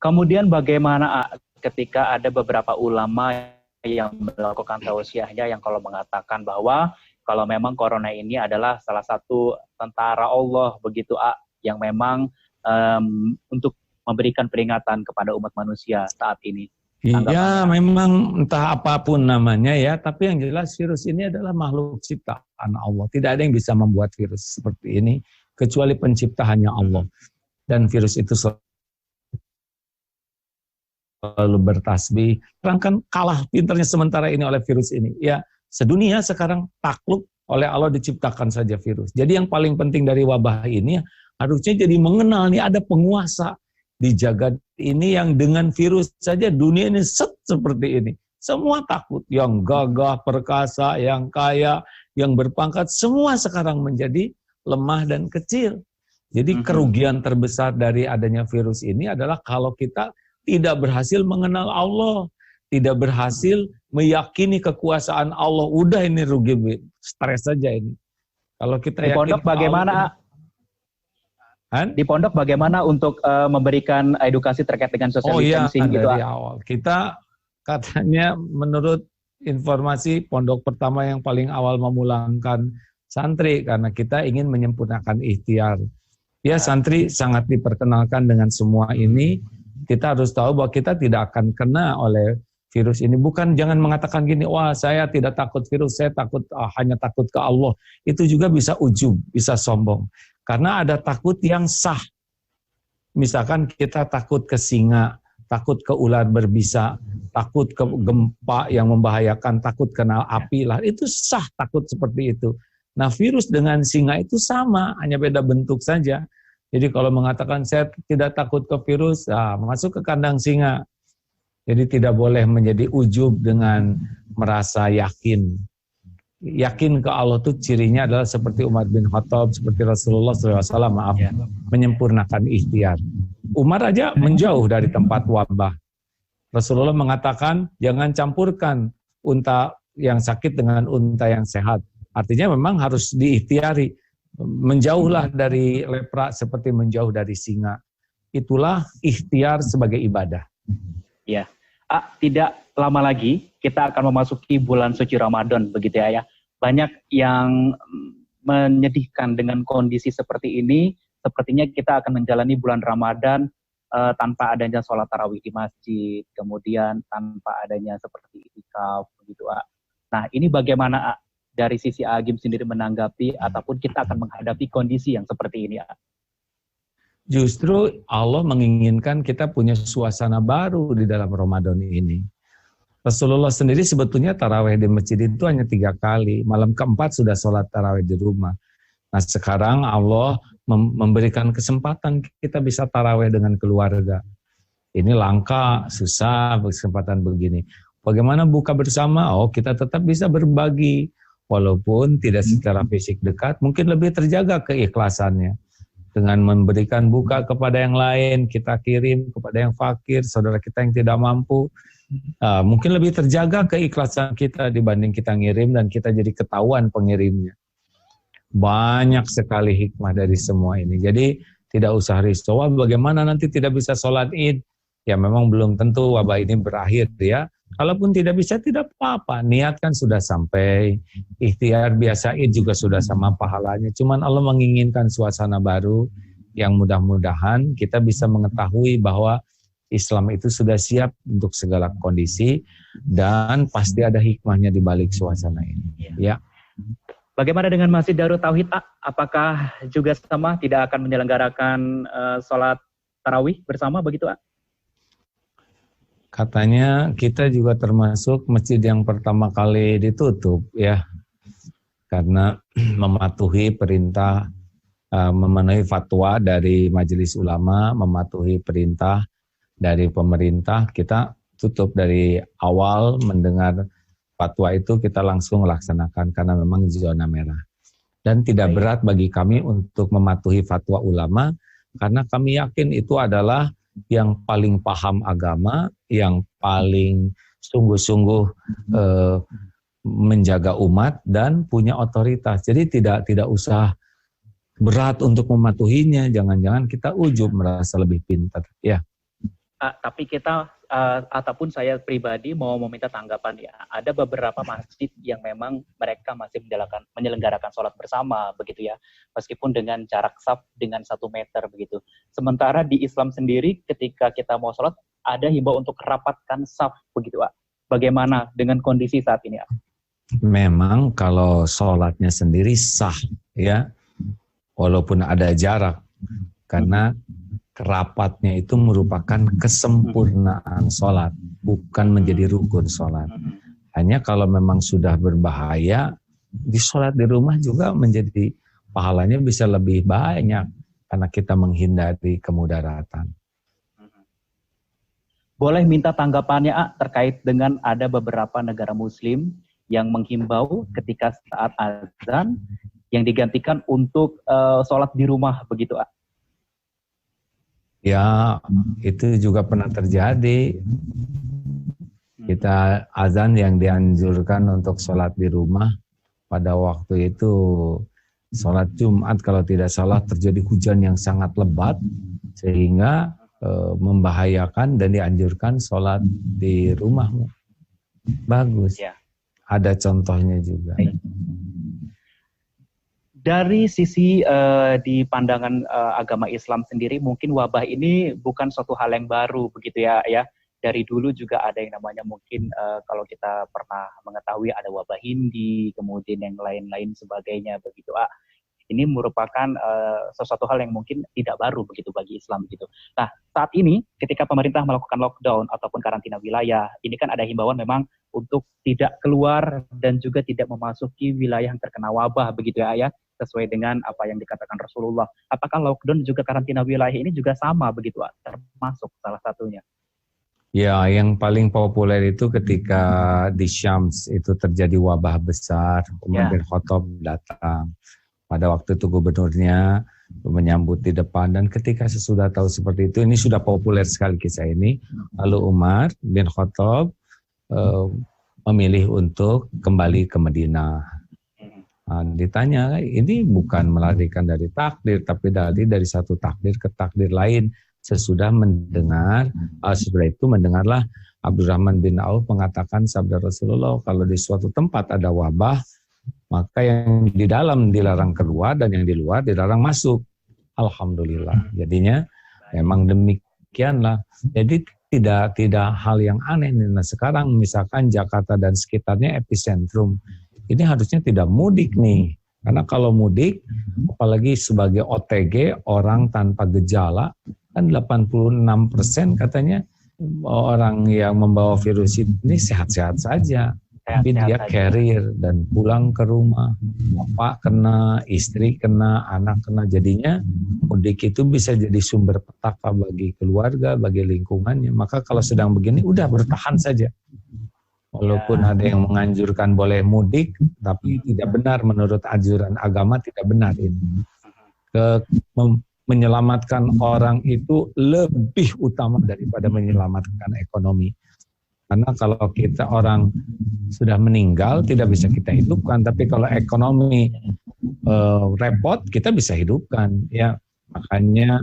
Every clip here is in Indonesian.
Kemudian bagaimana ketika ada beberapa ulama yang melakukan tausiahnya yang kalau mengatakan bahwa kalau memang corona ini adalah salah satu tentara Allah begitu yang memang untuk memberikan peringatan kepada umat manusia saat ini. Iya, memang entah apapun namanya ya, tapi yang jelas virus ini adalah makhluk ciptaan Allah. Tidak ada yang bisa membuat virus seperti ini kecuali pencipta hanya Allah. Dan virus itu selalu bertasbih. Orang kan kalah pinternya sementara ini oleh virus ini. Ya, sedunia sekarang takluk oleh Allah diciptakan saja virus. Jadi yang paling penting dari wabah ini harusnya jadi mengenal nih ada penguasa di jagat ini yang dengan virus saja dunia ini seperti ini. Semua takut, yang gagah, perkasa, yang kaya, yang berpangkat, semua sekarang menjadi lemah dan kecil. Jadi kerugian terbesar dari adanya virus ini adalah kalau kita tidak berhasil mengenal Allah, tidak berhasil meyakini kekuasaan Allah. Udah ini rugi, stres saja ini. Kalau kita di pondok bagaimana? Di pondok bagaimana untuk memberikan edukasi terkait dengan social distancing gitu? Dari awal. Kita katanya menurut informasi pondok pertama yang paling awal memulangkan santri karena kita ingin menyempurnakan ikhtiar. Ya, santri sangat diperkenalkan dengan semua ini. Kita harus tahu bahwa kita tidak akan kena oleh virus ini. Bukan jangan mengatakan gini, wah saya tidak takut virus, saya takut hanya takut ke Allah. Itu juga bisa ujub, bisa sombong. Karena ada takut yang sah. Misalkan kita takut ke singa, takut ke ular berbisa, takut ke gempa yang membahayakan, takut kena api lah. Itu sah takut seperti itu. Nah virus dengan singa itu sama, hanya beda bentuk saja. Jadi kalau mengatakan saya tidak takut ke virus, masuk ke kandang singa. Jadi tidak boleh menjadi ujub dengan merasa yakin. Yakin ke Allah itu cirinya adalah seperti Umar bin Khattab, seperti Rasulullah SAW, menyempurnakan ikhtiar. Umar aja menjauh dari tempat wabah. Rasulullah mengatakan, jangan campurkan unta yang sakit dengan unta yang sehat. Artinya memang harus diikhtiari. Menjauhlah dari lepra seperti menjauh dari singa. Itulah ikhtiar sebagai ibadah. Ya. Tidak lama lagi kita akan memasuki bulan suci Ramadan begitu ya. Banyak yang menyedihkan dengan kondisi seperti ini. Sepertinya kita akan menjalani bulan Ramadan tanpa adanya sholat tarawih di masjid, kemudian tanpa adanya seperti itikaf begitu. Nah, ini bagaimana dari sisi Agim sendiri menanggapi ataupun kita akan menghadapi kondisi yang seperti ini? Justru Allah menginginkan kita punya suasana baru di dalam Ramadan ini. Rasulullah sendiri sebetulnya tarawih di masjid itu hanya 3 kali. Malam keempat sudah sholat tarawih di rumah. Nah sekarang Allah memberikan kesempatan kita bisa tarawih dengan keluarga. Ini langka, susah kesempatan begini. Bagaimana buka bersama? Oh kita tetap bisa berbagi. Walaupun tidak secara fisik dekat, mungkin lebih terjaga keikhlasannya. Dengan memberikan buka kepada yang lain, kita kirim kepada yang fakir, saudara kita yang tidak mampu. Mungkin lebih terjaga keikhlasan kita dibanding kita ngirim dan kita jadi ketahuan pengirimnya. Banyak sekali hikmah dari semua ini. Jadi tidak usah risau, bagaimana nanti tidak bisa sholat id. Ya memang belum tentu wabah ini berakhir ya. Kalaupun tidak bisa, tidak apa-apa. Niat kan sudah sampai. Ikhtiar biasa id juga sudah sama pahalanya. Cuman Allah menginginkan suasana baru yang mudah-mudahan kita bisa mengetahui bahwa Islam itu sudah siap untuk segala kondisi dan pasti ada hikmahnya di balik suasana ini. Ya. Bagaimana dengan Masjid Darut Tauhid? Apakah juga sama tidak akan menyelenggarakan sholat tarawih bersama begitu? Katanya kita juga termasuk masjid yang pertama kali ditutup ya, karena mematuhi perintah, memenuhi fatwa dari Majelis Ulama, mematuhi perintah dari pemerintah. Kita tutup dari awal mendengar fatwa itu kita langsung laksanakan karena memang zona merah. Dan tidak berat bagi kami untuk mematuhi fatwa ulama karena kami yakin itu adalah yang paling paham agama, yang paling sungguh-sungguh menjaga umat dan punya otoritas. Jadi tidak usah berat untuk mematuhinya. Jangan-jangan kita ujub merasa lebih pintar. Ya. Tapi kita ataupun saya pribadi mau meminta tanggapan ya. Ada beberapa masjid yang memang mereka masih menyelenggarakan sholat bersama begitu ya, meskipun dengan jarak saf dengan 1 meter begitu. Sementara di Islam sendiri ketika kita mau sholat ada himbau untuk rapatkan saf begitu Pak. Bagaimana dengan kondisi saat ini? Memang kalau sholatnya sendiri sah ya, walaupun ada jarak, karena kerapatnya itu merupakan kesempurnaan sholat, bukan menjadi rukun sholat. Hanya kalau memang sudah berbahaya, di sholat di rumah juga menjadi pahalanya bisa lebih banyak, karena kita menghindari kemudaratan. Boleh minta tanggapannya terkait dengan ada beberapa negara muslim yang menghimbau ketika saat azan yang digantikan untuk sholat di rumah begitu Ya, itu juga pernah terjadi. Kita azan yang dianjurkan untuk sholat di rumah, pada waktu itu sholat Jumat kalau tidak salah terjadi hujan yang sangat lebat, sehingga membahayakan dan dianjurkan sholat di rumahmu. Bagus. Ya. Ada contohnya juga. Dari sisi di pandangan agama Islam sendiri, mungkin wabah ini bukan suatu hal yang baru begitu ya. Dari dulu juga ada yang namanya mungkin kalau kita pernah mengetahui ada wabah Hindi, kemudian yang lain-lain sebagainya begitu. Ini merupakan sesuatu hal yang mungkin tidak baru begitu bagi Islam gitu. Nah, saat ini ketika pemerintah melakukan lockdown ataupun karantina wilayah, ini kan ada himbauan memang untuk tidak keluar dan juga tidak memasuki wilayah yang terkena wabah begitu ya, sesuai dengan apa yang dikatakan Rasulullah. Apakah lockdown juga karantina wilayah ini juga sama begitu, termasuk salah satunya? Ya, yang paling populer itu ketika di Syams itu terjadi wabah besar, Umar bin Khattab datang. Pada waktu itu gubernurnya menyambut di depan, dan ketika sesudah tahu seperti itu, ini sudah populer sekali kisah ini, lalu Umar bin Khattab memilih untuk kembali ke Madinah. Nah, ditanya, ini bukan melarikan dari takdir, tapi dari satu takdir ke takdir lain. Sesudah itu mendengarlah Abdurrahman bin Auf mengatakan sabda Rasulullah, kalau di suatu tempat ada wabah, maka yang di dalam dilarang keluar dan yang di luar dilarang masuk. Alhamdulillah. Jadinya memang demikianlah. Jadi tidak hal yang aneh. Nah, sekarang misalkan Jakarta dan sekitarnya epicentrum. Ini harusnya tidak mudik nih. Karena kalau mudik, apalagi sebagai OTG, orang tanpa gejala, kan 86% katanya orang yang membawa virus ini sehat-sehat saja. Tapi dia carrier dan pulang ke rumah, bapak kena, istri kena, anak kena. Jadinya mudik itu bisa jadi sumber petaka bagi keluarga, bagi lingkungannya. Maka kalau sedang begini, udah bertahan saja. Walaupun ada yang menganjurkan boleh mudik, tapi tidak benar menurut anjuran agama, tidak benar ini. Menyelamatkan orang itu lebih utama daripada menyelamatkan ekonomi. Karena kalau kita orang sudah meninggal tidak bisa kita hidupkan, tapi kalau ekonomi repot kita bisa hidupkan. Ya, makanya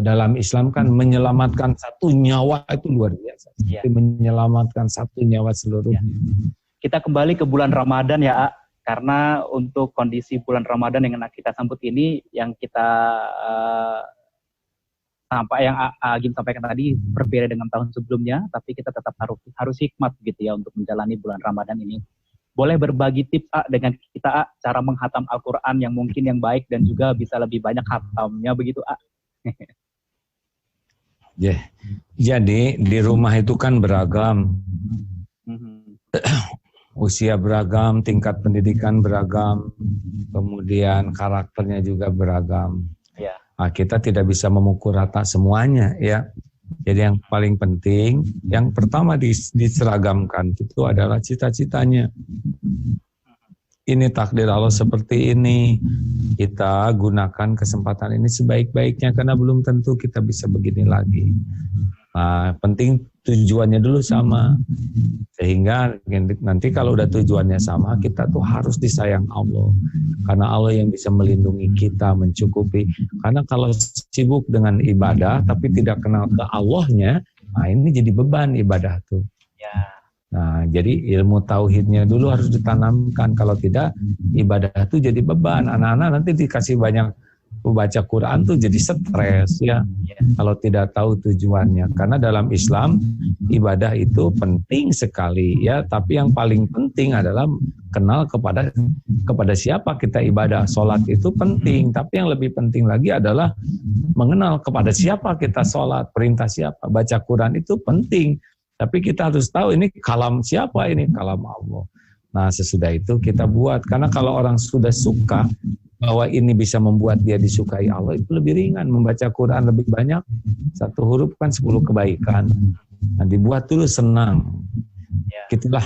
dalam Islam kan menyelamatkan satu nyawa itu luar biasa. Ya. Menyelamatkan satu nyawa seluruhnya. Kita kembali ke bulan Ramadan ya, karena untuk kondisi bulan Ramadan yang kita sambut ini, yang kita yang Agim sampaikan tadi berbeda dengan tahun sebelumnya, tapi kita tetap harus hikmat gitu ya untuk menjalani bulan Ramadan ini. Boleh berbagi tips dengan kita cara menghatam Al-Quran yang mungkin yang baik dan juga bisa lebih banyak hatamnya begitu Jadi di rumah itu kan beragam, usia beragam, tingkat pendidikan beragam, kemudian karakternya juga beragam. Nah, kita tidak bisa memukul rata semuanya ya. Jadi yang paling penting, yang pertama diseragamkan itu adalah cita-citanya. Ini takdir Allah seperti ini. Kita gunakan kesempatan ini sebaik-baiknya karena belum tentu kita bisa begini lagi. Penting tujuannya dulu sama. Sehingga nanti kalau udah tujuannya sama, kita tuh harus disayang Allah. Karena Allah yang bisa melindungi kita, mencukupi. Karena kalau sibuk dengan ibadah tapi tidak kenal ke Allahnya, nah ini jadi beban ibadah tuh. Ya. Nah, jadi ilmu tauhidnya dulu harus ditanamkan. Kalau tidak, ibadah itu jadi beban. Anak-anak nanti dikasih banyak baca Quran tuh jadi stres ya. Kalau tidak tahu tujuannya. Karena dalam Islam ibadah itu penting sekali ya. Tapi yang paling penting adalah kenal kepada siapa kita ibadah. Sholat itu penting. Tapi yang lebih penting lagi adalah mengenal kepada siapa kita sholat. Perintah siapa. Baca Quran itu penting. Tapi kita harus tahu ini kalam siapa, ini kalam Allah. Nah sesudah itu kita buat. Karena kalau orang sudah suka bahwa ini bisa membuat dia disukai Allah, itu lebih ringan. Membaca Quran lebih banyak, 1 huruf kan 10 kebaikan. Nah dibuat dulu senang. Itulah